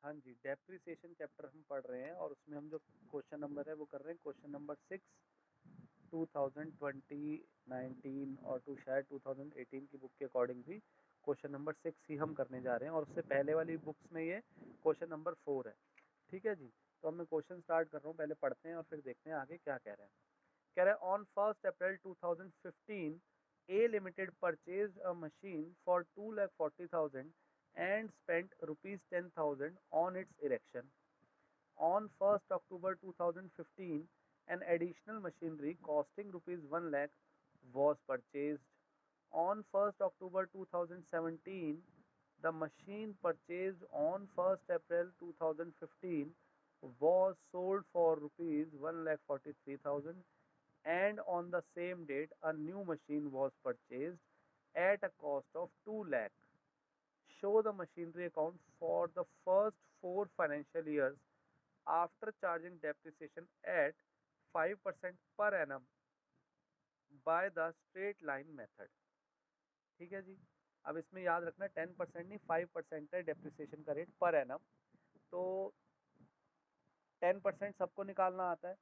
हाँ जी, depreciation chapter हम पढ़ रहे हैं और उसमें हम जो क्वेश्चन नंबर है वो कर रहे हैं क्वेश्चन नंबर 6 2020 19 और शायद 2018 की बुक के अकॉर्डिंग भी क्वेश्चन नंबर 6 ही हम करने जा रहे हैं और उससे पहले वाली बुक्स में ये क्वेश्चन नंबर 4 है। ठीक है जी, तो अब मैं क्वेश्चन स्टार्ट कर रहा हूँ, पहले पढ़ते हैं और फिर देखते हैं आगे क्या कह रहे हैं। कह रहा है on 1 April 2015 A limited purchase a machine for 2,40,000 and spent rupees 10,000 on its erection. On 1st October 2015, an additional machinery costing rupees 1 lakh was purchased. On 1st October 2017, the machine purchased on 1st April 2015 was sold for rupees 1,43,000 and on the same date a new machine was purchased at a cost of 2 lakh. Show the machinery account for the first 4 financial years after charging depreciation at 5% per annum by the straight line method. ठीक है जी, अब इसमें याद रखना 10% नहीं 5% है depreciation का rate per annum. तो 10% सबको निकालना आता है,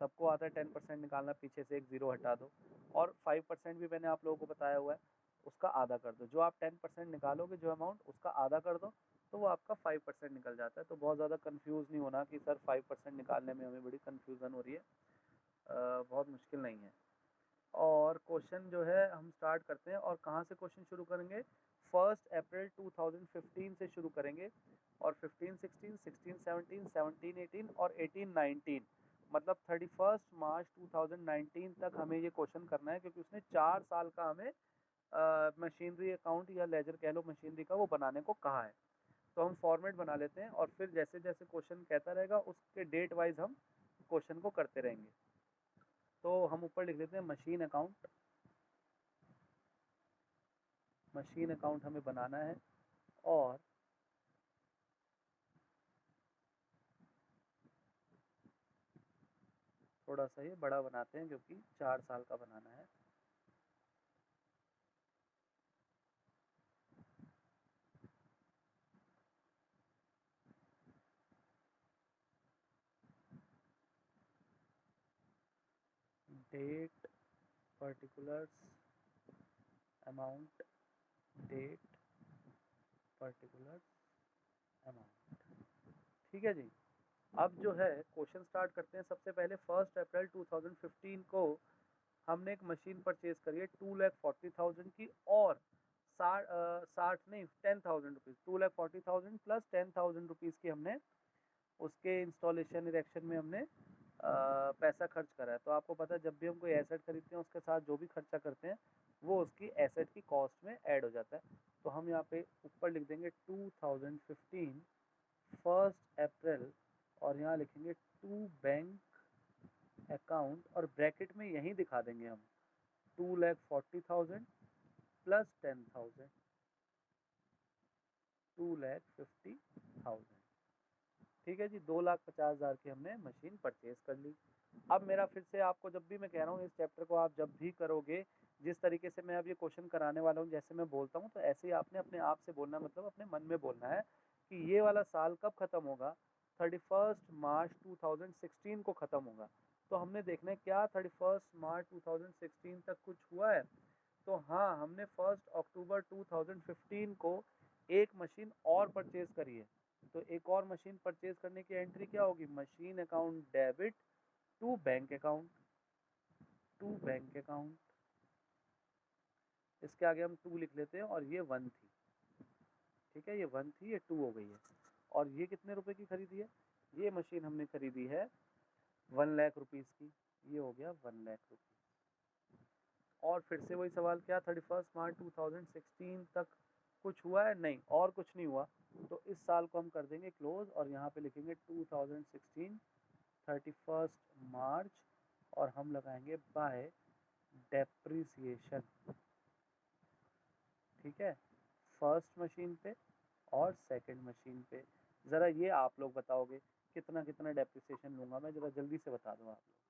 सबको आता है 10% निकालना, पीछे से एक ज़ीरो हटा दो और 5% भी मैंने आप लोगों को बताया हुआ है, उसका आधा कर दो। जो आप 10% निकालोगे जो अमाउंट उसका आधा कर दो तो वो आपका 5% निकल जाता है। तो बहुत ज़्यादा कंफ्यूज नहीं होना कि सर 5% निकालने में हमें बड़ी कंफ्यूजन हो रही है, बहुत मुश्किल नहीं है। और क्वेश्चन जो है हम स्टार्ट करते हैं और कहाँ से क्वेश्चन शुरू करेंगे, 1 अप्रैल 2015 से शुरू करेंगे और 15 16 16 17 17 18 और 18 19 मतलब 31 मार्च 2019 तक हमें ये क्वेश्चन करना है, क्योंकि उसने 4 साल का हमें मशीनरी अकाउंट या लेजर कह लो मशीनरी का वो बनाने को कहा है। तो हम फॉर्मेट बना लेते हैं और फिर जैसे जैसे क्वेश्चन कहता रहेगा उसके डेट वाइज हम क्वेश्चन को करते रहेंगे। तो हम ऊपर लिख लेते हैं मशीन अकाउंट। मशीन अकाउंट हमें बनाना है और थोड़ा सा ये बड़ा बनाते हैं क्योंकि 4 साल का बनाना है। Date particulars amount, date particulars amount. ठीक है जी, अब जो है क्वेश्चन स्टार्ट करते हैं। सबसे पहले 1 अप्रैल 2015 को हमने एक मशीन परचेज करी है 2,40,000 की और 60 नहीं 10,000 रुपीज़, 2,40,000 प्लस 10,000 रुपीज़ की हमने उसके इंस्टॉलेशन इरेक्शन में हमने पैसा खर्च करा है। तो आपको पता है जब भी हम कोई एसेट खरीदते हैं उसके साथ जो भी खर्चा करते हैं वो उसकी एसेट की कॉस्ट में ऐड हो जाता है। तो हम यहाँ पे ऊपर लिख देंगे 2015 1 अप्रैल और यहाँ लिखेंगे टू बैंक अकाउंट और ब्रैकेट में यहीं दिखा देंगे हम 2,40,000 प्लस 10,000, 2,50,000। ठीक है जी, 2,50,000 की हमने मशीन परचेज कर ली। अब मेरा फिर से आपको जब भी मैं कह रहा हूँ इस चैप्टर को आप जब भी करोगे जिस तरीके से मैं अब ये क्वेश्चन कराने वाला हूँ जैसे मैं बोलता हूँ तो ऐसे ही आपने अपने आप से बोलना, मतलब अपने मन में बोलना है कि ये वाला साल कब खत्म होगा, 31 मार्च 2016 को खत्म होगा। तो हमने देखना है क्या 31 मार्च 2016 तक कुछ हुआ है। तो हाँ, हमने 1 अक्टूबर 2015 को एक मशीन और परचेज करी है। तो एक और मशीन परचेज करने की एंट्री क्या होगी, machine account debit to bank account, to bank account. इसके आगे हम 2 लिख लेते हैं और ये 1 थी। ठीक है, ये 1 थी, ये 2 हो गई है। और ये कितने रुपए की खरीदी है, ये मशीन हमने खरीदी है 1 लाख रुपीज़ की। ये हो गया 1 लाख रुपीज़। और फिर से वही सवाल, क्या 31 मार्च 2016 तक कुछ हुआ है, नहीं और कुछ नहीं हुआ। तो इस साल को हम कर देंगे क्लोज और यहाँ पे लिखेंगे 2016 31 मार्च और हम लगाएंगे बाय डेप्रिसिएशन। ठीक है, फर्स्ट मशीन पे और सेकंड मशीन पे। ज़रा ये आप लोग बताओगे कितना कितना डेप्रिसिएशन लूँगा मैं, ज़रा जल्दी से बता दो आप लोग।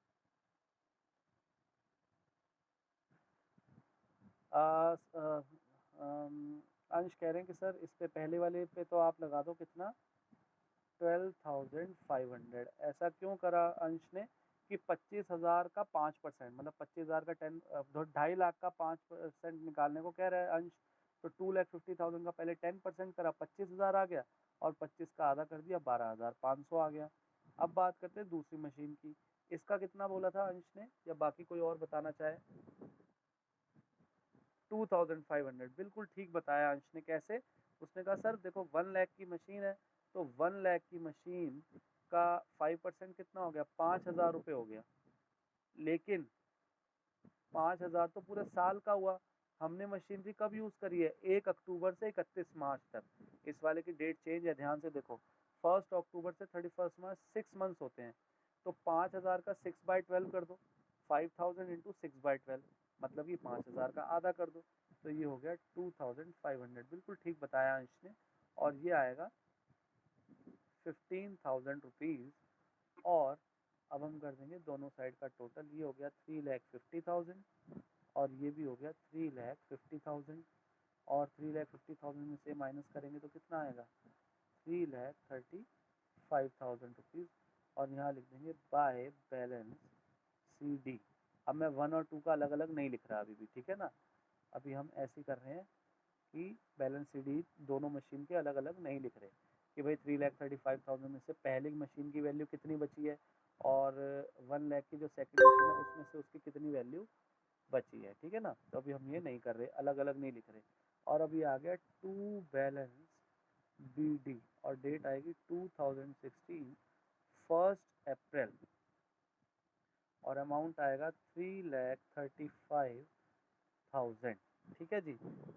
अंश कह रहे हैं कि सर इस पे पहले वाले पे तो आप लगा दो कितना, 12,500। ऐसा क्यों करा अंश ने कि 25,000 का 5%, मतलब 25,000 का 2.5 लाख का 5% निकालने को कह रहा है अंश। तो 2,50,000 का पहले 10% करा, 25,000 आ गया, और 25 का आधा कर दिया, 12,500 आ गया। अब बात करते हैं दूसरी मशीन की। इसका कितना बोला था अंश ने, या बाकी कोई और बताना चाहे? 2,500, बिल्कुल ठीक बताया अंश ने। कैसे? उसने कहा सर देखो 1 लाख की मशीन है, तो 1 लाख की मशीन का 5% कितना हो गया, 5,000 रुपये हो गया। लेकिन 5,000 तो पूरे साल का हुआ। हमने मशीनरी कब यूज़ करी है? 1 अक्टूबर से 31 मार्च तक। इस वाले की डेट चेंज है, ध्यान से देखो। 1 अक्टूबर से 31 मार्च 6 मंथ्स होते हैं। तो 5,000 का 6/12 कर दो, 5,000 इंटू 6/12, मतलब कि 5,000 का आधा कर दो, तो ये हो गया 2,500। बिल्कुल ठीक बताया अंश ने। और ये आएगा 15,000 रुपीज़। और अब हम कर देंगे दोनों साइड का टोटल। ये हो गया 3,50,000, और ये भी हो गया 3,50,000। और 3,50,000 में से माइनस करेंगे तो कितना आएगा? 3,35,000 रुपीज़। और यहाँ लिख देंगे बाय बैलेंस CD। अब मैं 1 और 2 का अलग अलग नहीं लिख रहा अभी भी, ठीक है ना। अभी हम ऐसे कर रहे हैं कि बैलेंस CD दोनों मशीन के अलग अलग नहीं लिख रहे, कि भाई 3,35,000 में से पहले मशीन की वैल्यू कितनी बची है, और 1 लाख की जो सेकंड मशीन है उसमें से उसकी कितनी वैल्यू बची है, ठीक है ना। तो अभी हम ये नहीं कर रहे, अलग अलग नहीं लिख रहे। और अभी आ गया टू बैलेंस BD, और डेट आएगी 2016 1 अप्रैल, और अमाउंट आएगा 3,35,000। ठीक है जी।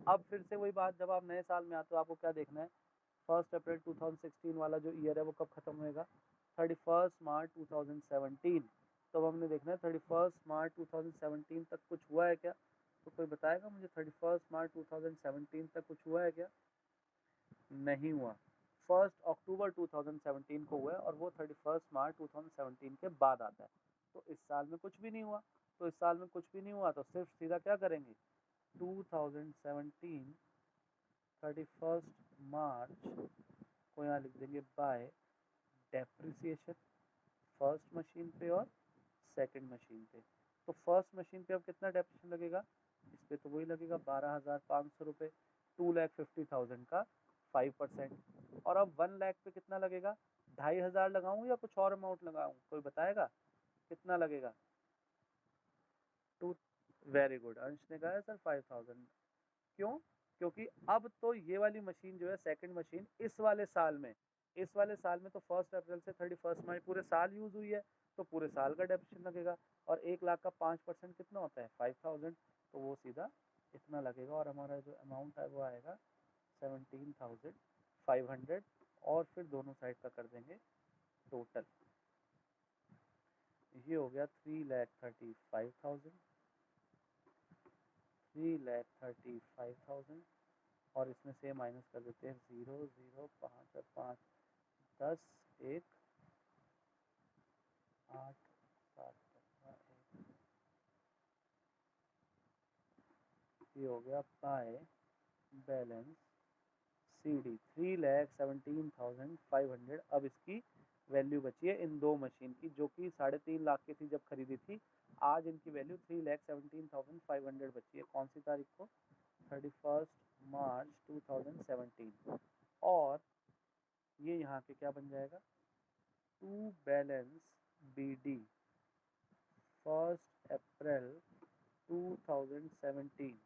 अब फिर से वही बात, जब आप नए साल में आते हो आपको क्या देखना है? 1 अप्रैल 2016 वाला जो ईयर है वो कब खत्म होएगा? 31 मार्च 2017। तो हमने देखना है 31 मार्च 2017 तक कुछ हुआ है क्या? तो कोई बताएगा मुझे 31 मार्च 2017 तक कुछ हुआ है क्या? नहीं हुआ। 1 अक्टूबर 2017 को हुआ है, और वो 31 मार्च 2017 के बाद आता है। तो इस साल में कुछ भी नहीं हुआ। तो इस साल में कुछ भी नहीं हुआ तो सिर्फ सीधा क्या करेंगे? 2017 31 मार्च को यहाँ लिख देंगे बाय डेप्रिसिएशन, फर्स्ट मशीन पे और सेकंड मशीन पे। तो फर्स्ट मशीन पे अब कितना डेप्रिसिएशन लगेगा? इस पे तो वही लगेगा 12,500 रुपये, 2,50,000 का 5%। और अब 1 लाख पे कितना लगेगा? 2,500 लगाऊं या कुछ और अमाउंट लगाऊं? कोई बताएगा कितना लगेगा? टू वेरी गुड, अंश ने कहा है सर 5,000। क्यों? क्योंकि अब तो ये वाली मशीन जो है सेकंड मशीन इस वाले साल में तो 1 अप्रैल से 31 मार्च पूरे साल यूज हुई है, तो पूरे साल का डेप्रिसिएशन लगेगा। और 1 लाख का 5% कितना होता है? 5,000। तो वो सीधा इतना लगेगा, और हमारा जो अमाउंट है वो आएगा 17,500। और फिर दोनों साइड का कर देंगे टोटल। ये हो गया 3,35,000, 3,35,000। और इसमें से माइनस कर देते हैं 0 0 5 और 5 10 1 8 7 15 1। ये हो गया बाय बैलेंस CD 3,17,500। अब इसकी वैल्यू बची है इन दो मशीन की, जो कि 3.5 लाख की थी जब खरीदी थी। आज इनकी वैल्यू 3,17,500 बची है। कौन सी तारीख को? 31 मार्च 2017। और ये यहाँ पे क्या बन जाएगा? टू बैलेंस BD 1 अप्रैल 2017,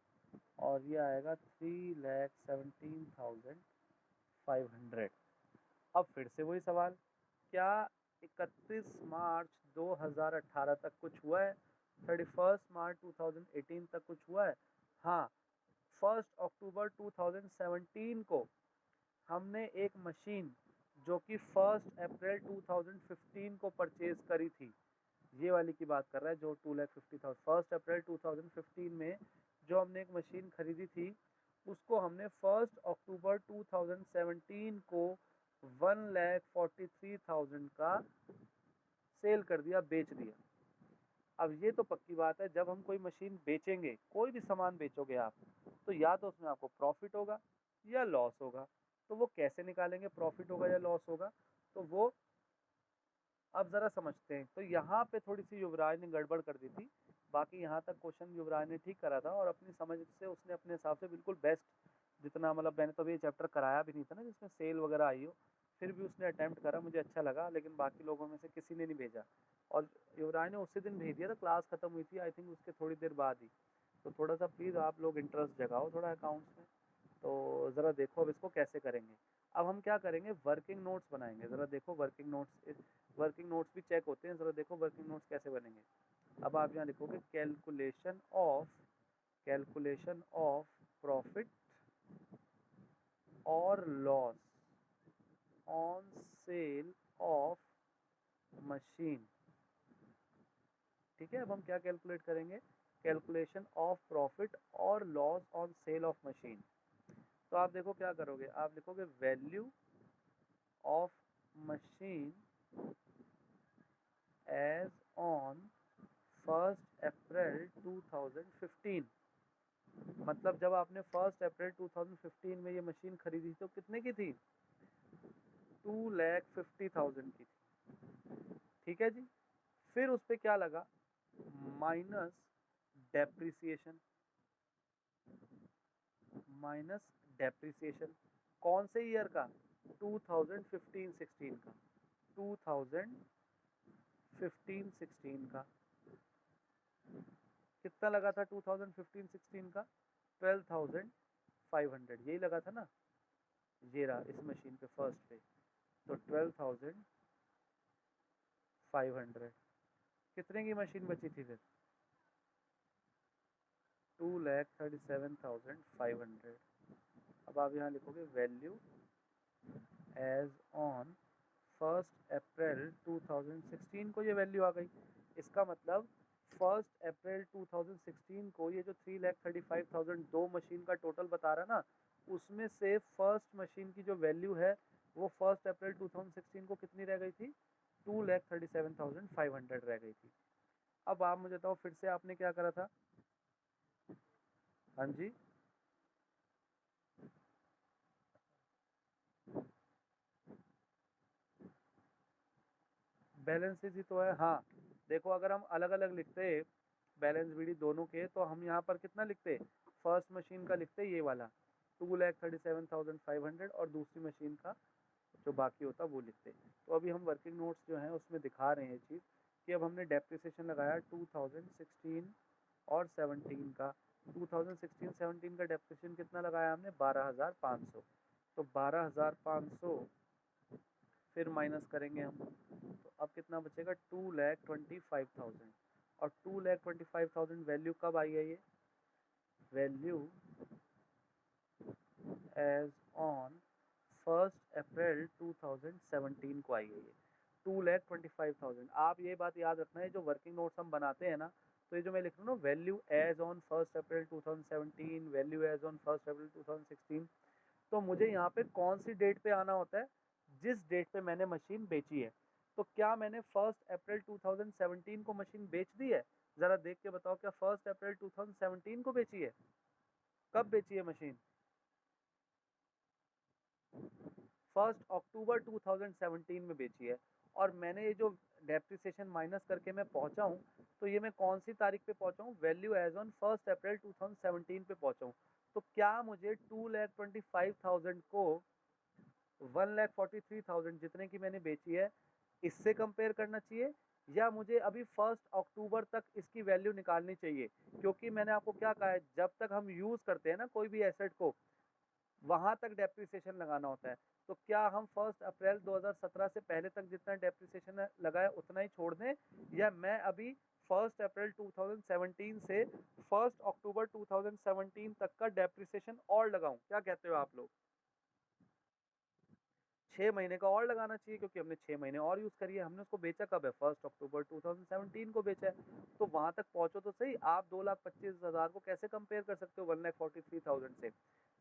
और ये आएगा 3,17,500। अब फिर से वही सवाल, क्या 31 मार्च 2018 तक कुछ हुआ है? 31 मार्च 2018 तक कुछ हुआ है? हाँ। 1 अक्टूबर 2017 को हमने एक मशीन जो कि 1 अप्रैल 2015 को परचेज करी थी, ये वाली की बात कर रहा है जो 2,50,000। 1 अप्रैल 2015 में जो हमने एक मशीन खरीदी थी, उसको हमने 1 अक्टूबर 2017 को 1,43,000 का सेल कर दिया, बेच दिया। अब ये तो पक्की बात है, जब हम कोई मशीन बेचेंगे, कोई भी सामान बेचोगे आप, तो या तो उसमें आपको प्रॉफिट होगा या लॉस होगा। तो वो कैसे निकालेंगे प्रॉफिट होगा या लॉस होगा? तो वो अब ज़रा समझते हैं। तो यहाँ पे थोड़ी सी युवराज ने गड़बड़ कर दी थी, बाकी यहाँ तक क्वेश्चन युवराज ने ठीक करा था और अपनी समझ से उसने अपने हिसाब से बिल्कुल बेस्ट, जितना मतलब मैंने तो अभी ये चैप्टर कराया भी नहीं था ना जिसमें सेल वगैरह आई हो, फिर भी उसने अटेम्प्ट करा, मुझे अच्छा लगा, लेकिन बाकी लोगों में से किसी ने नहीं भेजा। और युवराज ने उसी दिन भेज दिया था, क्लास खत्म हुई थी आई थिंक उसके थोड़ी देर बाद ही। तो थोड़ा सा प्लीज़ आप लोग इंटरेस्ट जगाओ थोड़ा अकाउंट्स में। तो ज़रा देखो अब इसको कैसे करेंगे। अब हम क्या करेंगे, वर्किंग नोट्स बनाएंगे। ज़रा देखो वर्किंग नोट्स, वर्किंग नोट्स भी चेक होते हैं, ज़रा देखो वर्किंग नोट्स कैसे बनेंगे। अब आप यहाँ लिखोगे कैलकुलेशन ऑफ प्रॉफिट और loss on sale of machine. ठीक है, अब हम क्या कैलकुलेट करेंगे, कैलकुलेशन ऑफ प्रॉफिट और loss on sale of machine. तो आप देखो क्या करोगे, आप लिखोगे value of machine as on 1 April 2015। मतलब जब आपने 1 अप्रैल 2015 में ये मशीन खरीदी तो कितने की थी, 2,50,000 की थी। ठीक है जी, फिर उस पर क्या लगा, माइनस डेप्रिसिएशन, माइनस डेप्रिसिएशन कौन से ईयर का, 2015-16 का, 2015-16 का कितना लगा था 2015-16 का, 12,500 यही लगा था ना, ये रहा इस मशीन पे फर्स्ट पे। तो 12,500 कितने की मशीन बची थी फिर, 2,37,500। अब आप यहाँ लिखोगे वैल्यू एज ऑन 1 अप्रैल 2016 को ये वैल्यू आ गई। इसका मतलब 1 अप्रैल 2016 को ये जो 3,35,000 दो मशीन का टोटल बता रहा ना, उसमें से फर्स्ट मशीन की जो वैल्यू है वो 1 अप्रैल 2016 को कितनी रह गई थी, 2,37,500 रह गई थी। अब आप मुझे बताओ फिर से आपने क्या करा था। हाँ जी, बैलेंसेस ही तो है। हाँ देखो, अगर हम अलग अलग लिखते बैलेंस बीडी दोनों के, तो हम यहाँ पर कितना लिखते, फर्स्ट मशीन का लिखते ये वाला 2,37,500 और दूसरी मशीन का जो बाकी होता वो लिखते। तो अभी हम वर्किंग नोट्स जो हैं उसमें दिखा रहे हैं ये चीज़ कि अब हमने डेप्रिसिएशन लगाया 2016 और 17 का। 2016-17 का डेप्रिसिएशन कितना लगाया हमने, 12,500। तो 12,500 फिर माइनस करेंगे हम, तो अब कितना बचेगा, 2,25,000। और 2,25,000 वैल्यू कब आई है, ये वैल्यू एज ऑन 1 अप्रैल 2017 को आई है ये 2,25,000। आप ये बात याद रखना है, जो वर्किंग नोट्स हम बनाते हैं ना, तो ये जो मैं लिख रहा हूँ ना, value as on 1 April 2017, value as on 1 April 2016, तो मुझे यहाँ पे कौन सी डेट पे आना होता है, जिस डेट पे मैंने मशीन बेची है। तो क्या मैंने 1 अप्रैल 2017 को मशीन बेच दी है, ज़रा देख के बताओ, क्या 1 अप्रैल 2017 को बेची है, कब बेची है मशीन, 1 अक्टूबर 2017 में बेची है। और मैंने ये जो डेप्रिसिएशन माइनस करके मैं पहुंचा हूँ, तो ये मैं कौन सी तारीख पे पहुंचा हूँ, वैल्यू एज ऑन 1 अप्रैल 2017 पे पहुंचा हूँ। तो क्या मुझे 2,25,000 को 1,43,000 जितने की मैंने बेची है इससे कंपेयर करना चाहिए, या मुझे अभी 1 अक्टूबर तक इसकी वैल्यू निकालनी चाहिए। क्योंकि मैंने आपको क्या कहा है, जब तक हम यूज़ करते हैं ना कोई भी एसेट को, वहां तक डेप्रिसिएशन लगाना होता है। तो क्या हम 1 अप्रैल 2017 से पहले तक जितना डेप्रिसिएशन लगाया उतना ही छोड़ दें, या मैं अभी 1 अप्रैल 2017 से 1 अक्टूबर 2017 तक का डेप्रिसिएशन और लगाऊं, क्या कहते हो आप लोग, 6 महीने का और लगाना चाहिए, क्योंकि हमने 6 महीने और यूज़ करी है। हमने उसको बेचा कब है, 1 अक्टूबर 2017 को बेचा है। तो वहां तक पहुंचो तो सही, आप 2,25,000 को कैसे कंपेयर कर सकते हो 1,43,000 से,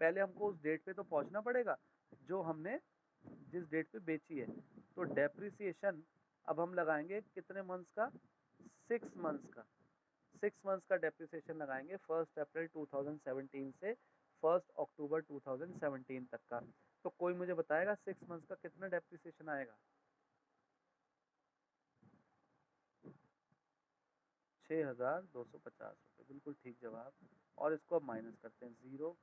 पहले हमको उस डेट पे तो पहुंचना पड़ेगा जो हमने जिस डेट पे बेची है। तो डेप्रिसिएशन अब हम लगाएंगे कितने मंथ्स का, 6 मंथ्स का, 6 मंथ्स का डेप्रिसिएशन लगाएंगे 1 अप्रैल 2017 से 1 अक्टूबर 2017 तक का। तो कोई मुझे बताएगा 6 मंथ्स का कितना डेप्रिसिएशन आएगा। 6,250 रुपये, बिल्कुल ठीक जवाब। और इसको अब माइनस करते हैं, 0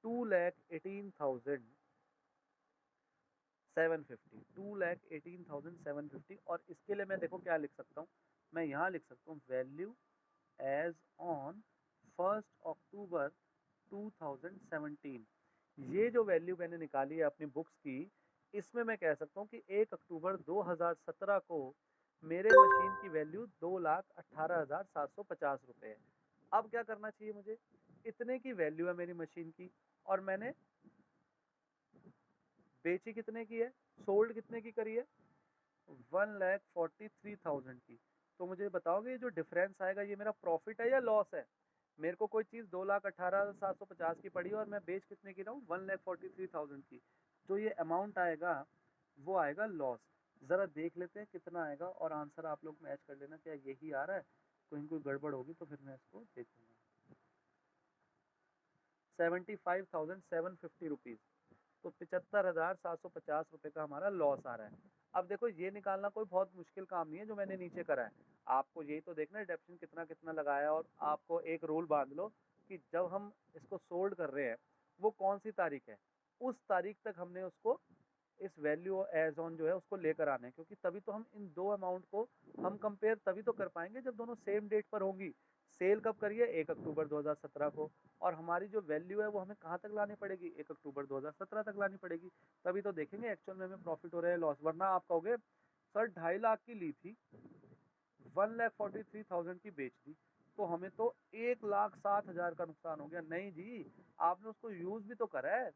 2,18,750, 2,18,750। और इसके लिए मैं देखो क्या लिख सकता हूँ, मैं यहाँ लिख सकता हूँ वैल्यू एज ऑन 1 अक्टूबर 2017। ये जो वैल्यू मैंने निकाली है अपनी बुक्स की, इसमें मैं कह सकता हूँ कि 1 अक्टूबर 2017 को मेरे मशीन की वैल्यू 2,18,750 रुपये है। अब क्या करना चाहिए मुझे, इतने की वैल्यू है मेरी मशीन की, और मैंने बेची कितने की है, सोल्ड कितने की करी है, 1,43,000 की। तो मुझे बताओगे ये जो डिफरेंस आएगा ये मेरा प्रॉफिट है या लॉस है। मेरे को कोई चीज़ 2,18,750 की पड़ी है और मैं बेच कितने की रहा हूँ, 1,43,000 की। जो ये अमाउंट आएगा वो आएगा लॉस। ज़रा देख लेते हैं कितना आएगा, और आंसर आप लोग मैच कर लेना, क्या यही आ रहा है, कहीं कोई गड़बड़ होगी तो फिर मैं इसको देखूंगा। 75,750 रुपीज़, तो 75,750 रुपये का हमारा लॉस आ रहा है। अब देखो ये निकालना कोई बहुत मुश्किल काम नहीं है जो मैंने नीचे करा है। आपको यही तो देखना है डेप्शन कितना कितना लगाया, और आपको एक रूल बांध लो कि जब हम इसको सोल्ड कर रहे हैं वो कौन सी तारीख है, उस तारीख तक हमने उसको इस वैल्यू एज ऑन जो है उसको लेकर आना है, क्योंकि तभी तो हम इन दो अमाउंट को हम कंपेयर तभी तो कर पाएंगे जब दोनों सेम डेट पर होंगी। सेल कब करिए, 1 अक्टूबर 2017 को, और हमारी जो वैल्यू है वो हमें कहाँ तक लानी पड़ेगी, 1 अक्टूबर 2017 तक लानी पड़ेगी। तभी तो देखेंगे एक्चुअल में हमें प्रॉफिट हो रहा है लॉस। वरना आप कहोगे सर 2.5 लाख की ली थी, 1,43,000 की बेच दी, तो हमें तो 1,07,000 का नुकसान हो गया। नहीं जी, आपने उसको यूज भी तो करा है,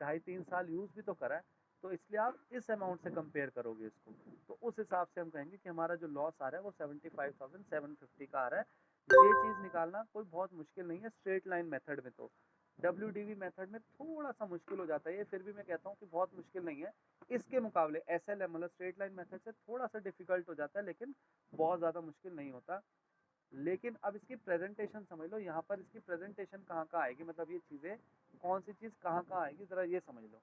2.5-3 साल यूज भी तो करा है, तो इसलिए आप इस अमाउंट से कंपेयर करोगे इसको, तो उस हिसाब से हम कहेंगे कि हमारा जो लॉस आ रहा है वो 75,750 का आ रहा है। ये चीज़ निकालना कोई बहुत मुश्किल नहीं है स्ट्रेट लाइन मेथड में। तो WDV मेथड में थोड़ा सा मुश्किल हो जाता है ये, फिर भी मैं कहता हूँ कि बहुत मुश्किल नहीं है इसके मुकाबले। SLM मतलब स्ट्रेट लाइन मेथड से थोड़ा सा डिफिकल्ट हो जाता है, लेकिन बहुत ज़्यादा मुश्किल नहीं होता। लेकिन अब इसकी प्रेजेंटेशन समझ लो, यहाँ पर इसकी प्रेजेंटेशन कहाँ कहाँ आएगी, मतलब ये चीज़ें कौन सी चीज़ कहाँ कहाँ आएगी, ज़रा ये समझ लो।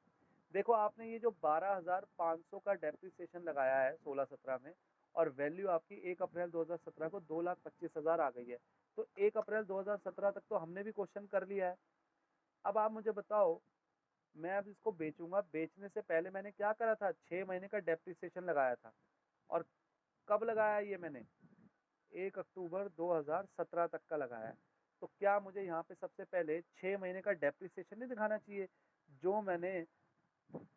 देखो आपने ये जो 12,500 का डेप्रिसिएशन लगाया है 16-17 में, और वैल्यू आपकी 1 अप्रैल 2017 को 2,25,000 आ गई है, तो 1 अप्रैल 2017 तक तो हमने भी क्वेश्चन कर लिया है। अब आप मुझे बताओ, मैं अब इसको बेचूंगा, बेचने से पहले मैंने क्या करा था, 6 महीने का डेप्रिसिएशन लगाया था। और कब लगाया ये मैंने, 1 अक्टूबर 2017 तक का लगाया है। तो क्या मुझे यहाँ पे सबसे पहले 6 महीने का डेप्रिसिएशन नहीं दिखाना चाहिए, जो मैंने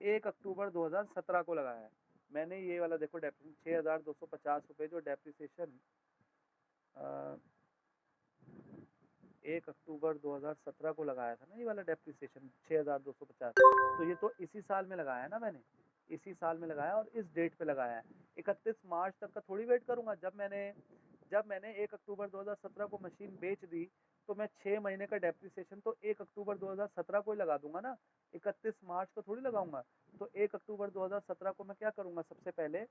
1 अक्टूबर 2017 को लगाया है। मैंने ये वाला देखो 6,250 रुपये जो डेप्रिसिएशन 1 अक्टूबर 2017 को लगाया था ना, ये वाला डेप्रिसिएशन 6,250, तो ये तो इसी साल में लगाया है ना मैंने, इसी साल में लगाया और इस डेट पे लगाया है। 31 मार्च तक का थोड़ी वेट करूंगा। जब मैंने 1 अक्टूबर 2017 को मशीन बेच दी, तो मैं 6 महीने का डेप्रिसिएशन तो 1 अक्टूबर 2017 को ही लगा दूंगा ना, 31 मार्च को थोड़ी लगाऊंगा। तो 1 अक्टूबर 2017 को मैं क्या करूंगा, सबसे पहले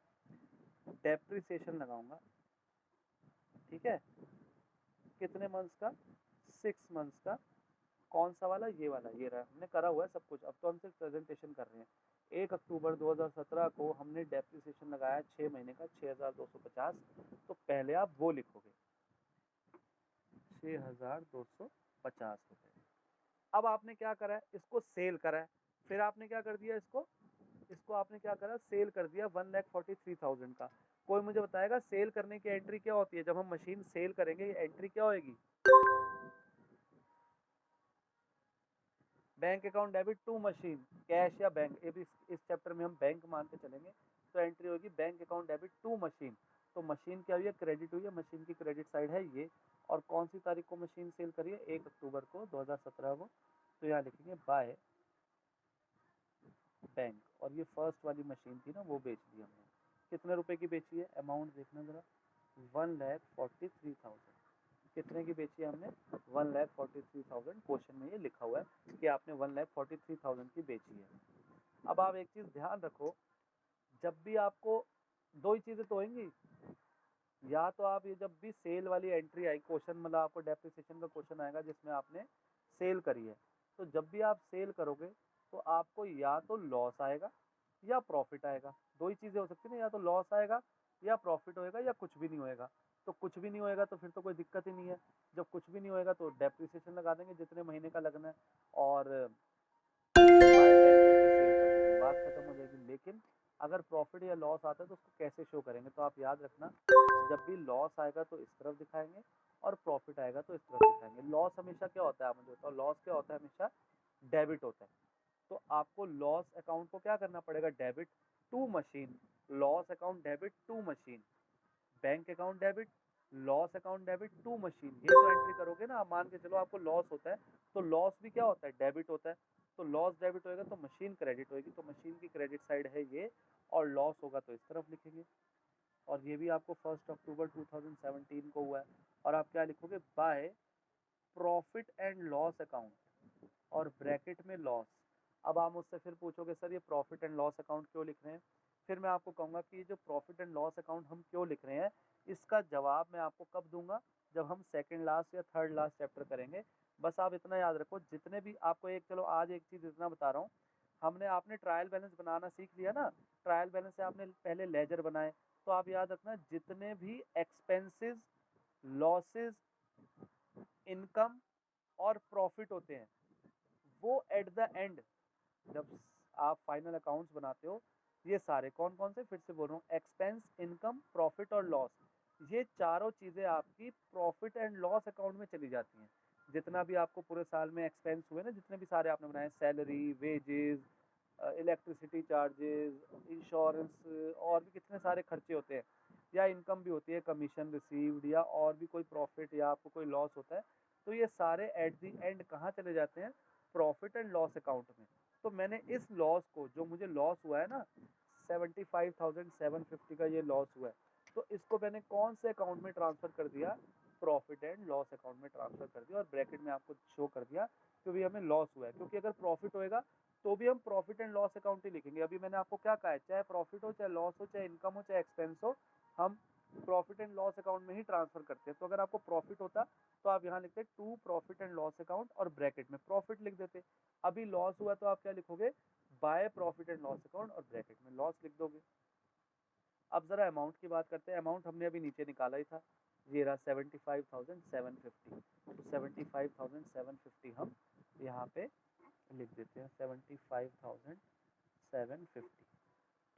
डेप्रिसिएशन लगाऊंगा, ठीक है, कितने मंथ्स का, 6 मंथ्स का। कौन सा वाला, ये वाला, ये रहा, हमने करा हुआ है सब कुछ, अब तो हम सिर्फ प्रेजेंटेशन कर रहे हैं। 1 अक्टूबर 2017 को हमने डेप्रिसिएशन लगाया 6 महीने का 6,250, तो पहले आप वो लिखोगे 6,250 रुपये। अब आपने क्या करा है, इसको सेल करा है, फिर आपने क्या कर दिया, इसको इसको आपने क्या करा, सेल कर दिया 1,43,000 का। कोई मुझे बताएगा सेल करने की एंट्री क्या होती है, जब हम मशीन सेल करेंगे ये एंट्री क्या होगी, bank account debit to machine, cash या बैंक, ये भी इस चैप्टर में हम बैंक मान के चलेंगे, तो एंट्री होगी bank account debit to machine. तो मशीन क्या हुई है, क्रेडिट हुई है, मशीन की क्रेडिट साइड है ये। और कौन सी तारीख को मशीन सेल करी है, 1 अक्टूबर को 2017 को, तो यहाँ लिखेंगे बाय बैंक। और ये फर्स्ट वाली मशीन थी ना, वो बेच दी हमने। कितने रुपए की बेची है, अमाउंट देखना जरा, 1,43,000। कितने की बेची है हमने, 1,43,000। क्वेश्चन में ये लिखा हुआ है कि आपने 1,43,000 की बेची है। अब आप एक चीज ध्यान रखो, जब भी आपको दो ही चीजें तो होंगी, या तो आप ये जब भी सेल वाली एंट्री आई, क्वेश्चन मतलब आपको डेप्रिसिएशन का क्वेश्चन आएगा जिसमें आपने सेल करी है, तो जब भी आप सेल करोगे तो आपको या तो लॉस आएगा या प्रॉफिट आएगा। दो ही चीज़ें हो सकती है ना, या तो लॉस आएगा या प्रॉफिट होएगा या कुछ भी नहीं होएगा। तो कुछ भी नहीं होएगा तो फिर तो कोई दिक्कत ही नहीं है। जब कुछ भी नहीं होएगा तो डेप्रिसिएशन लगा देंगे जितने महीने का लगना है, और बाय 10 करके सेल कर देंगे, बात खत्म हो जाएगी। लेकिन अगर प्रॉफिट या लॉस आता है तो उसको कैसे शो करेंगे, तो आप याद रखना, जब भी लॉस आएगा तो इस तरफ दिखाएंगे और प्रॉफिट आएगा तो इस तरफ दिखाएंगे। लॉस हमेशा क्या होता है, आप मुझे बताओ, लॉस क्या होता है, हमेशा डेबिट होता है। तो आपको लॉस अकाउंट को क्या करना पड़ेगा, debit to machine, loss account debit to machine, bank account debit, loss account debit to machine. ये तो एंट्री करोगे ना, मान के चलो आपको लॉस होता है तो लॉस भी क्या होता है, डेबिट होता है। तो लॉस डेबिट होएगा तो मशीन क्रेडिट होएगी, तो मशीन की क्रेडिट साइड है ये, और लॉस होगा तो इस तरफ लिखेंगे। और ये भी आपको 1 अक्टूबर 2017 को हुआ है। और आप क्या लिखोगे, by profit and loss account और ब्रैकेट में लॉस। अब आप मुझसे फिर पूछोगे सर ये प्रॉफिट एंड लॉस अकाउंट क्यों लिख रहे हैं, फिर मैं आपको कहूँगा कि ये जो प्रॉफिट एंड लॉस अकाउंट हम क्यों लिख रहे हैं, इसका जवाब मैं आपको कब दूंगा, जब हम सेकंड लास्ट या थर्ड लास्ट चैप्टर करेंगे। बस आप इतना याद रखो, जितने भी आपको एक, चलो आज एक चीज़ इतना बता रहा हूँ, आपने ट्रायल बैलेंस बनाना सीख लिया ना, ट्रायल बैलेंस से आपने पहले लेजर बनाए, तो आप याद रखना जितने भी एक्सपेंसेस, लॉसेस, इनकम और प्रॉफिट होते हैं, वो एट द एंड जब आप फाइनल अकाउंट्स बनाते हो, ये सारे कौन कौन से, फिर से बोल रहा हूँ, एक्सपेंस, इनकम, प्रॉफिट और लॉस, ये चारों चीज़ें आपकी प्रॉफिट एंड लॉस अकाउंट में चली जाती हैं। जितना भी आपको पूरे साल में एक्सपेंस हुए ना, जितने भी सारे आपने बनाए, salary, wages, electricity charges, insurance, और भी कितने सारे खर्चे होते हैं, या इनकम भी होती है, कमीशन रिसीव्ड, या और भी कोई प्रॉफिट या आपको कोई लॉस होता है, तो ये सारे एट द एंड कहाँ चले जाते हैं, प्रॉफिट एंड लॉस अकाउंट में। तो मैंने इस लॉस को, जो मुझे लॉस हुआ है ना 75,750 का ये लॉस हुआ है, तो इसको मैंने कौन से अकाउंट में ट्रांसफ़र कर दिया, प्रॉफिट एंड लॉस अकाउंट में ट्रांसफ़र कर दिया, और ब्रैकेट में आपको शो कर दिया क्योंकि हमें लॉस हुआ है। क्योंकि अगर प्रॉफिट होएगा तो भी हम प्रॉफिट एंड लॉस अकाउंट ही लिखेंगे। अभी मैंने आपको क्या कहा है, चाहे प्रॉफिट हो, चाहे लॉस हो, चाहे इनकम हो, चाहे एक्सपेंस हो, हम प्रॉफिट एंड लॉस अकाउंट में ही ट्रांसफ़र करते हैं। तो अगर आपको प्रॉफिट होता तो आप यहाँ लिखते to profit and loss account और ब्रैकेट में प्रॉफिट लिख देते। अभी लॉस हुआ तो आप क्या लिखोगे, by profit and loss account और ब्रैकेट में लॉस लिख दोगे। अब ज़रा अमाउंट की बात करते हैं। अमाउंट हमने अभी नीचे निकाला ही था, ये रहा 75,750। तो 75,750 हम यहाँ पे लिख देते हैं, 75,750।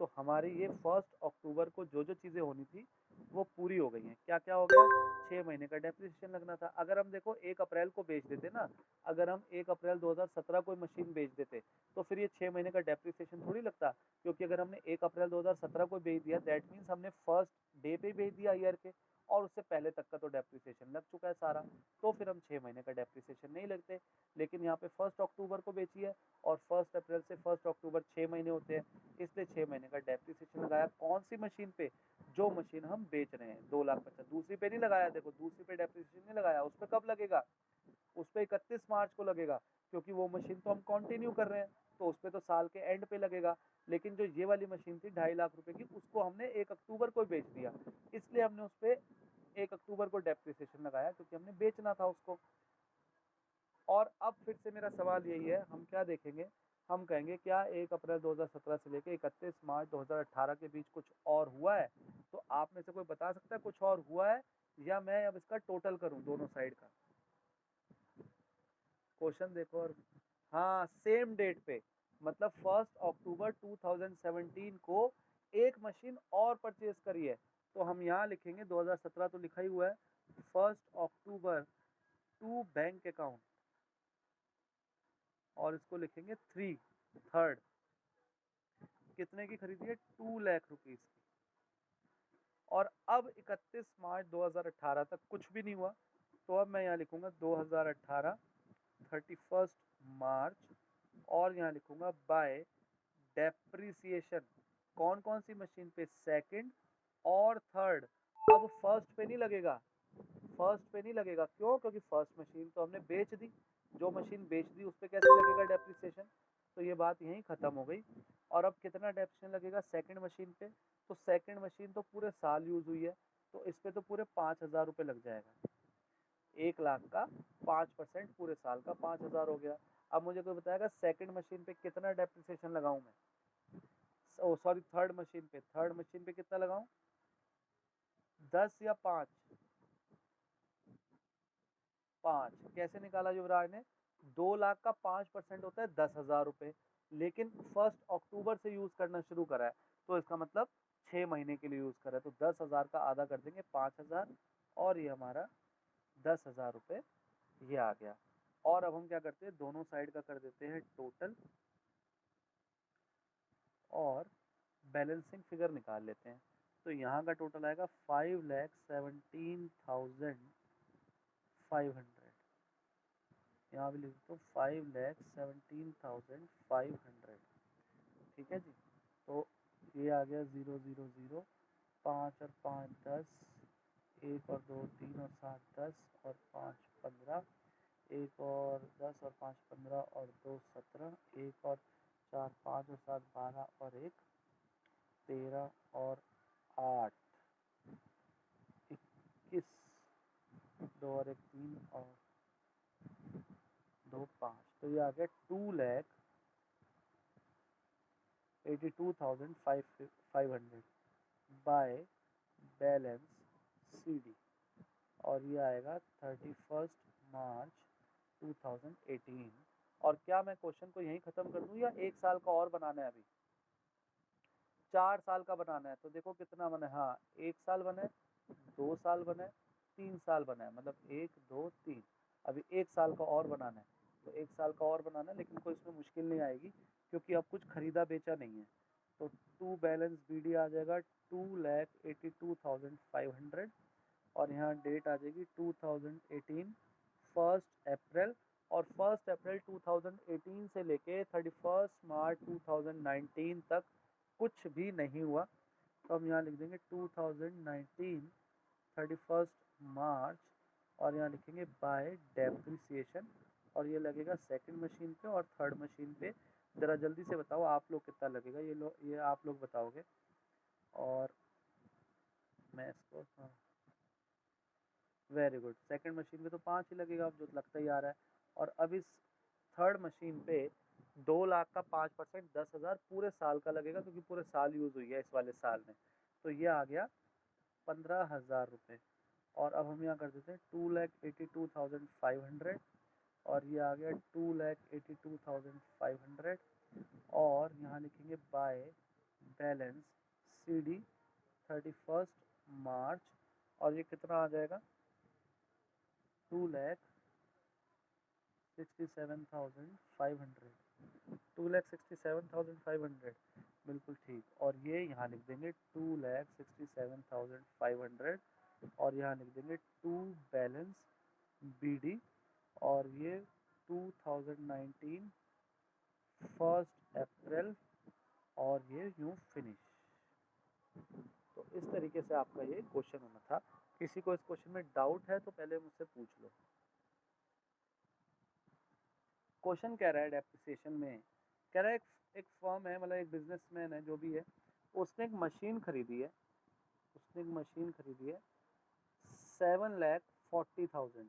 तो हमारी ये 1 अक्टूबर को जो जो चीज़ें होनी थी वो पूरी हो गई हैं। क्या क्या हो गया, 6 महीने का डेप्रिसिएशन लगना था। अगर हम देखो 1 अप्रैल को बेच देते ना, अगर हम 1 अप्रैल 2017 कोई मशीन बेच देते तो फिर ये 6 महीने का डेप्रिसिएशन थोड़ी लगता, क्योंकि अगर हमने 1 अप्रैल 2017 को बेच दिया, दैट मीन्स हमने फर्स्ट डे पे बेच दिया ईयर के, और उससे पहले तक का तो डेप्रिसिएशन लग चुका है सारा, तो फिर हम 6 महीने का डेप्रिसिएशन नहीं लगते। लेकिन यहाँ पे 1 अक्टूबर को बेची है, और 1 अप्रैल से 1 अक्टूबर 6 महीने होते हैं, इसलिए 6 महीने का डेप्रिसिएशन लगाया। कौन सी मशीन पे, जो मशीन हम बेच रहे हैं 2,50,000, दूसरी पे नहीं लगाया। देखो दूसरी पे डेप्रिसिएशन नहीं लगाया, उस पर कब लगेगा, उस पर 31 मार्च को लगेगा, क्योंकि वो मशीन तो हम कंटिन्यू कर रहे हैं, तो उस पर तो साल के एंड पे लगेगा। लेकिन जो ये वाली मशीन थी 2.5 लाख रुपए की, उसको हमने 1 अक्टूबर को बेच दिया, इसलिए हमने उस पर 1 अक्टूबर को डेप्रिसिएशन लगाया, क्योंकि हमने बेचना था उसको। और अब फिर से मेरा सवाल यही है, हम क्या देखेंगे, हम कहेंगे क्या 1 अप्रैल 2017 से लेकर 31 मार्च 2018 के बीच कुछ और हुआ है। तो आप में से कोई बता सकता है कुछ और हुआ है, या मैं अब इसका टोटल करूं दोनों साइड का। क्वेश्चन देखो, और हाँ सेम डेट पे, मतलब 1 अक्टूबर 2017 को एक मशीन और परचेज करी है, तो हम यहाँ लिखेंगे 2017 तो लिखा ही हुआ है, 1 अक्टूबर टू बैंक अकाउंट, और इसको लिखेंगे 3 कितने की खरीदी है, 2 लाख रुपीज की। और अब 31 मार्च 2018 तक कुछ भी नहीं हुआ, तो अब मैं यहाँ लिखूंगा 2018 31 मार्च, और यहाँ लिखूंगा बाय डेप्रिसिएशन। कौन कौन सी मशीन पे, सेकंड और थर्ड। अब फर्स्ट पे नहीं लगेगा, फर्स्ट पे नहीं लगेगा, क्यों, क्योंकि फर्स्ट मशीन तो हमने बेच दी, जो मशीन बेच दी उस पर कैसे लगेगा डेप्रिसिएशन। तो ये बात यहीं ख़त्म हो गई। और अब कितना डेप्रिसिएशन लगेगा सेकंड मशीन पे, तो सेकंड मशीन तो पूरे साल यूज़ हुई है, तो इस पे तो पूरे 5,000 रुपये लग जाएगा। 1 लाख का 5% पूरे साल का 5,000 हो गया। अब मुझे कोई बताएगा सेकंड मशीन पे कितना डेप्रिसिएशन लगाऊं मैं, सॉरी थर्ड मशीन पे कितना लगाऊं, 10 या 5? 5 कैसे निकाला युवराज ने, 2 लाख का 5% होता है 10,000 रुपये, लेकिन 1 अक्टूबर से यूज करना शुरू करा है, तो इसका मतलब 6 महीने के लिए यूज करा है, तो 10,000 का आधा कर देंगे 5,000, और ये हमारा 10,000 रुपये ये आ गया। और अब हम क्या करते हैं, दोनों साइड का कर देते हैं टोटल और बैलेंसिंग फिगर निकाल लेते हैं। तो यहाँ का टोटल आएगा 5,17,500, यहाँ भी लिख दो 5,17,500, ठीक है जी। तो ये आ गया 0,0,0, 5 और 5 10, 1 और 2 3 और 7 10 और 5 15, 1 और 10 और 5 15 और 2 17, 1 और 4 5 और 7 12 और 1 13 और 8 21, 2 और 1 3 और 2 5, तो ये आ गया 2,82,500 बाय बैलेंस CD, और ये आएगा 31 मार्च 2018। और क्या मैं क्वेश्चन को यहीं ख़त्म कर दूं या 1 साल का और बनाना है, अभी 4 साल का बनाना है? तो देखो कितना बना है, हाँ 1 साल बना है, 2 साल बना है, 3 साल बना है, मतलब 1 2 3, अभी 1 साल का और बनाना है। तो 1 साल का और बनाना है, लेकिन कोई इसमें मुश्किल नहीं आएगी क्योंकि अब कुछ खरीदा बेचा नहीं है। तो टू बैलेंस BD आ जाएगा 2,82,500, और यहाँ डेट आ जाएगी 2018 1 अप्रैल, और 1 अप्रैल 2018 से लेके 31 मार्च 2019 तक कुछ भी नहीं हुआ। तो हम यहाँ लिख देंगे 2019 31 मार्च, और यहाँ लिखेंगे बाय डेप्रिसिएशन, और ये लगेगा सेकंड मशीन पे और थर्ड मशीन पे। ज़रा जल्दी से बताओ आप लोग कितना लगेगा, ये आप लोग बताओगे, और मैं इसको, हाँ वेरी गुड, सेकंड मशीन पे तो 5 ही लगेगा, अब जो लगता ही आ रहा है। और अब इस थर्ड मशीन पे 2 लाख का 5% 10,000 पूरे साल का लगेगा, क्योंकि पूरे साल यूज़ हुई है इस वाले साल में। तो ये आ गया 15,000 रुपये। और अब हम यहाँ कर देते हैं 2,82,500, और ये आ गया 2,82,500, और यहाँ लिखेंगे बाय बैलेंस CD 31 मार्च, और ये कितना आ जाएगा, 2,67,500, 2,67,500, बिल्कुल ठीक। और ये यहाँ लिख देंगे 2,67,500, और यहाँ लिख देंगे टू बैलेंस BD, और ये 2019 1 अप्रैल, और ये यूँ फिनिश। तो इस तरीके से आपका ये क्वेश्चन होना था। किसी को इस क्वेश्चन में डाउट है तो पहले मुझसे पूछ लो। क्वेश्चन कह रहा है डेप्रिसिएशन में, कह रहा है एक फर्म है, मतलब एक बिजनेसमैन है जो भी है, उसने एक मशीन खरीदी है, 7,40,000,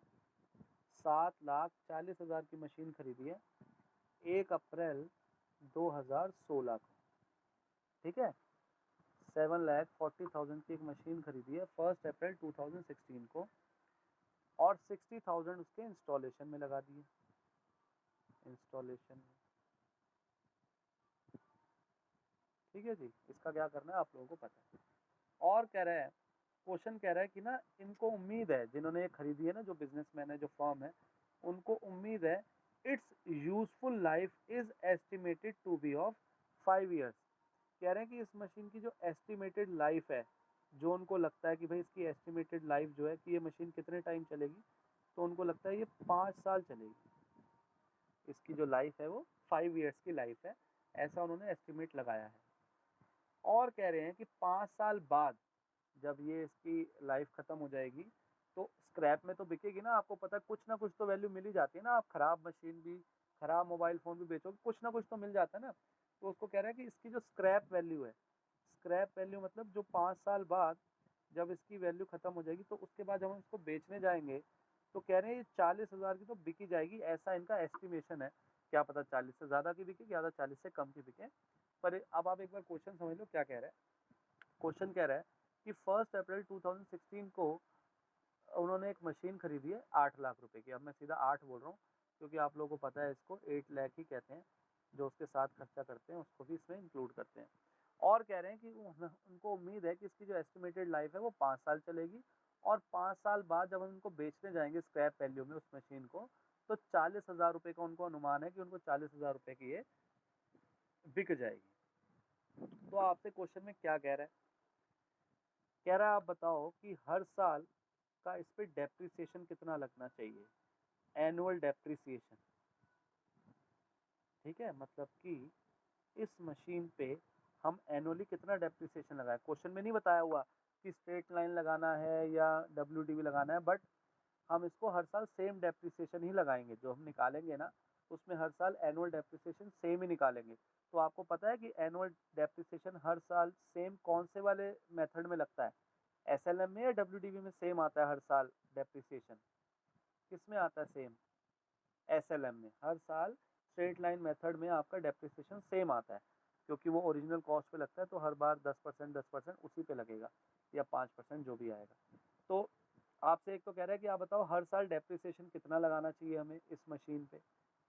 7,40,000 की मशीन खरीदी है 1 अप्रैल 2016 को, ठीक है। 7,40,000 की एक मशीन खरीदी है 1 अप्रैल 2016 को, और 60,000 उसके इंस्टॉलेशन में लगा दिए, इंस्टॉलेशन में, ठीक है जी। इसका क्या करना है आप लोगों को पता है। और कह रहा है, क्वेश्चन कह रहा है कि ना इनको उम्मीद है, जिन्होंने ये खरीदी है ना, जो बिजनेसमैन है, जो फर्म है, उनको उम्मीद है it's useful life is estimated to be of 5 years. कह रहे हैं कि इस मशीन की जो एस्टिमेटेड लाइफ है, जो उनको लगता है कि भाई इसकी एस्टिमेटेड लाइफ जो है कि ये मशीन कितने टाइम चलेगी, तो उनको लगता है ये 5 साल चलेगी। इसकी जो लाइफ है वो 5 ईयर्स की लाइफ है, ऐसा उन्होंने एस्टिमेट लगाया है। और कह रहे हैं कि 5 साल बाद जब ये इसकी लाइफ ख़त्म हो जाएगी, तो स्क्रैप में तो बिकेगी ना, आपको पता है कुछ ना कुछ तो वैल्यू मिल ही जाती है ना, आप ख़राब मशीन भी, ख़राब मोबाइल फ़ोन भी बेचोगे, कुछ ना कुछ तो मिल जाता है ना। तो उसको कह रहे हैं कि इसकी जो स्क्रैप वैल्यू है, स्क्रैप वैल्यू मतलब जो 5 साल बाद जब इसकी वैल्यू ख़त्म हो जाएगी, तो उसके बाद जब हम इसको बेचने जाएंगे, तो कह रहे हैं ये 40,000 की तो बिकी जाएगी, ऐसा इनका एस्टिमेशन है। क्या पता 40 से ज़्यादा की बिके, क्या पता 40 से कम की बिके। पर अब आप एक बार क्वेश्चन समझ लो क्या कह रहा है। क्वेश्चन कह रहा है कि 1 अप्रैल 2016 को उन्होंने एक मशीन खरीदी है 8 लाख रुपए की। अब मैं सीधा 8 बोल रहा हूँ क्योंकि आप लोगों को पता है इसको 8 लाख ही कहते हैं, जो उसके साथ खर्चा करते हैं उसको भी इसमें इंक्लूड करते हैं। और कह रहे हैं कि उनको उम्मीद है कि इसकी जो एस्टिमेटेड लाइफ है वो 5 साल चलेगी, और 5 साल बाद जब हम उनको बेचने जाएंगे स्क्रैप वैल्यू में उस मशीन को, तो 40,000 रुपये का उनको अनुमान है कि उनको 40,000 रुपये की ये बिक जाएगी। तो आपसे क्वेश्चन में क्या कह रहा है, कह रहा है आप बताओ कि हर साल का इस पे डेप्रिसिएशन कितना लगना चाहिए, एनुअल डेप्रिसिएशन। ठीक है, मतलब कि इस मशीन पे हम एनुअली कितना डेप्रिसिएशन लगाए। क्वेश्चन में नहीं बताया हुआ कि स्ट्रेट लाइन लगाना है या डब्ल्यूडीवी लगाना है, बट हम इसको हर साल सेम डेप्रिसिएशन ही लगाएंगे। जो हम निकालेंगे ना उसमें हर साल एनुअल डेप्रिसिएशन सेम ही निकालेंगे। तो आपको पता है कि एनुअल डेप्रिसिएशन हर साल सेम कौन से वाले मेथड में लगता है, एसएलएम में या डब्ल्यूडीवी में सेम आता है हर साल डेप्रिसिएशन? किस में आता है सेम? एसएलएम में। हर साल स्ट्रेट लाइन मेथड में आपका डेप्रिसिएशन सेम आता है, क्योंकि वो ओरिजिनल कॉस्ट पे लगता है, तो हर बार 10% उसी पे लगेगा, या 5% जो भी आएगा। तो आपसे एक तो कह रहा है कि आप बताओ हर साल डेप्रिसिएशन कितना लगाना चाहिए हमें इस मशीन पे।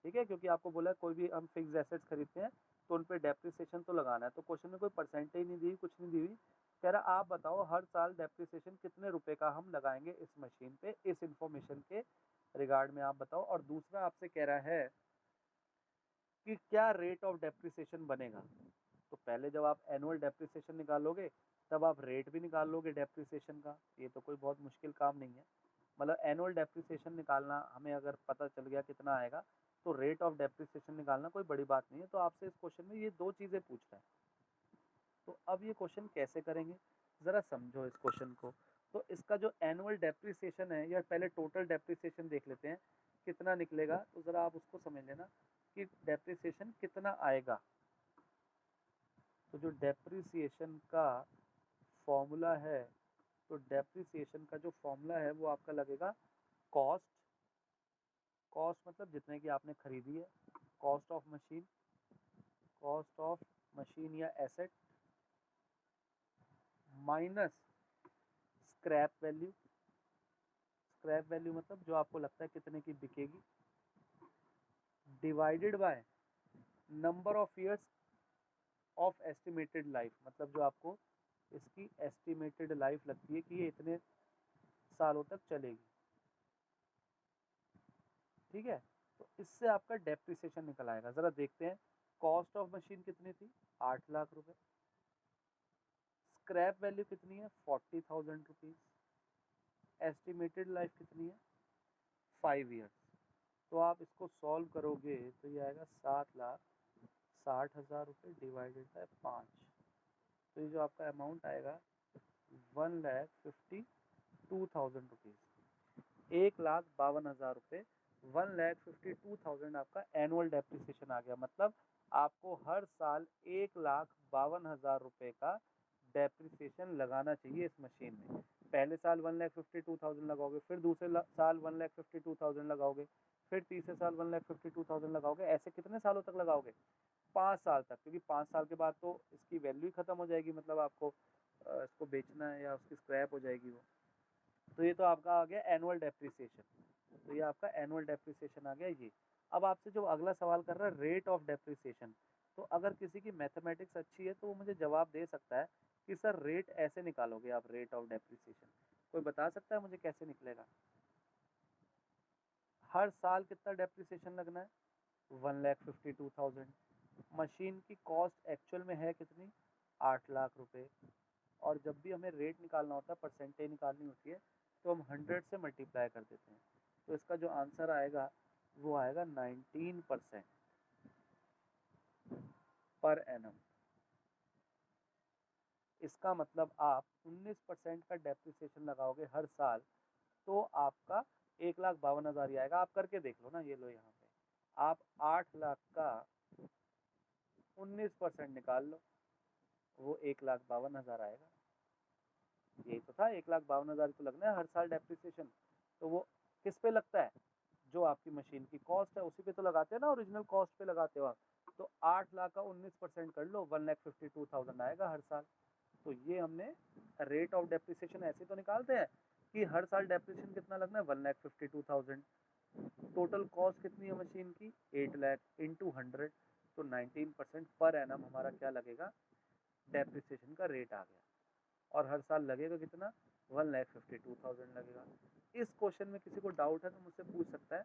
ठीक है, क्योंकि आपको बोला है कोई भी हम फिक्स एसेट्स खरीदते हैं तो उन पे डेप्रिसिएशन तो लगाना है। तो क्वेश्चन में कोई परसेंटेज नहीं दी, कुछ नहीं दी हुई। कह रहा आप बताओ हर साल डेप्रिसिएशन कितने रुपए का हम लगाएंगे इस मशीन पे, इस इंफॉर्मेशन के रिगार्ड में आप बताओ। और दूसरा आपसे कह रहा है कि क्या रेट ऑफ डेप्रिसिएशन बनेगा। तो पहले जब आप एनुअल डेप्रिसिएशन निकालोगे तब आप रेट भी निकाल लोगे डेप्रिसिएशन का, ये तो कोई बहुत मुश्किल काम नहीं है। मतलब एनुअल डेप्रिसिएशन निकालना हमें अगर पता चल गया कितना आएगा, तो रेट ऑफ डेप्रिसिएशन निकालना कोई बड़ी बात नहीं है। तो आपसे इस क्वेश्चन में ये दो चीज़ें पूछ रहा है। तो अब ये क्वेश्चन कैसे करेंगे, ज़रा समझो इस क्वेश्चन को। तो इसका जो एनुअल डेप्रिसिएशन है, या पहले टोटल डेप्रिसिएशन देख लेते हैं कितना निकलेगा। तो ज़रा आप उसको समझ लेना कि डेप्रिसिएशन कितना आएगा। तो जो डेप्रिसिएशन का फॉर्मूला है, तो डेप्रिसिएशन का जो फॉर्मूला है वो आपका लगेगा कॉस्ट। कॉस्ट मतलब जितने की आपने खरीदी है, cost of machine, cost of machine या asset, minus scrap value. Scrap value मतलब जो आपको लगता है कितने की बिकेगी, divided by number of years of estimated life. मतलब जो आपको इसकी एस्टिमेटेड लाइफ लगती है कि ये इतने सालों तक चलेगी। ठीक है, तो इससे आपका डेप्रिसिएशन निकल आएगा। ज़रा देखते हैं, कॉस्ट ऑफ मशीन कितनी थी, 8 लाख रुपए। स्क्रैप वैल्यू कितनी है, 40,000 रुपीज़। एस्टिमेटेड लाइफ कितनी है, 5 ईयर्स। तो आप इसको सॉल्व करोगे तो ये आएगा 7,60,000 रुपये डिवाइडेड बाय 5। तो ये जो आपका अमाउंट आएगा 1,52,000 रुपीज़, 1,52,000 रुपये। 1,52,000 आपका एनुअल डेप्रिसिएशन आ गया। मतलब आपको हर साल 1,52,000 रुपये का डेप्रिसिएशन लगाना चाहिए इस मशीन में। पहले साल 1,52,000 लगाओगे, फिर दूसरे साल 1,52,000 लगाओगे, फिर तीसरे साल 1,52,000 लगाओगे। ऐसे कितने सालों तक लगाओगे, 5 साल तक, क्योंकि 5 साल के बाद तो इसकी वैल्यू ही खत्म हो जाएगी। मतलब आपको इसको बेचना है या उसकी स्क्रैप हो जाएगी वो। तो ये तो आपका आ गया एनुअल डेप्रिसिएशन। तो ये आपका एनुअल डेप्रिसिएशन आ गया ये। अब आपसे जो अगला सवाल कर रहा है रेट ऑफ डेप्रिसिएशन, तो अगर किसी की मैथमेटिक्स अच्छी है तो वो मुझे जवाब दे सकता है कि सर रेट ऐसे निकालोगे आप, रेट ऑफ डेप्रिसिएशन। कोई बता सकता है मुझे कैसे निकलेगा? हर साल कितना डेप्रिसिएशन लगना है, 1,52,000। मशीन की कॉस्ट एक्चुअल में है कितनी, 8 लाख रुपए। और जब भी हमें रेट निकालना होता है, परसेंटेज निकालनी होती है, तो हम 100 से मल्टीप्लाई कर देते हैं। तो इसका जो आंसर आएगा वो आएगा 19% पर एनम। इसका मतलब आप 19% का डेप्रिसिएशन लगाओगे हर साल, तो आपका 1,52,000 ही आएगा। आप करके देख लो ना, ये लो यहाँ पे आप 8 लाख का 19% निकाल लो, वो 1,52,000 आएगा। यही तो था, 1,52,000 तो लगना है हर साल डेप्रिसिएशन। तो वो किस पे लगता है? जो आपकी मशीन की कॉस्ट है उसी पे तो लगाते हैं ना, ओरिजिनल कॉस्ट पे लगाते हो आप। तो 8 लाख का 19% कर लो, 1,52,000 आएगा हर साल। तो ये हमने रेट ऑफ डेप्रिसिएशन ऐसे तो निकालते हैं कि हर साल डेप्रिसिएशन कितना लगना है, 1,52,000। टोटल कॉस्ट कितनी है मशीन की, 8 लाख इंटू 100, तो 19% पर एनम हमारा क्या लगेगा, डेप्रिसिएशन का रेट आ गया। और हर साल लगेगा कितना, 1,52,000 लगेगा। इस क्वेश्चन में किसी को डाउट है तो मुझसे पूछ सकता है,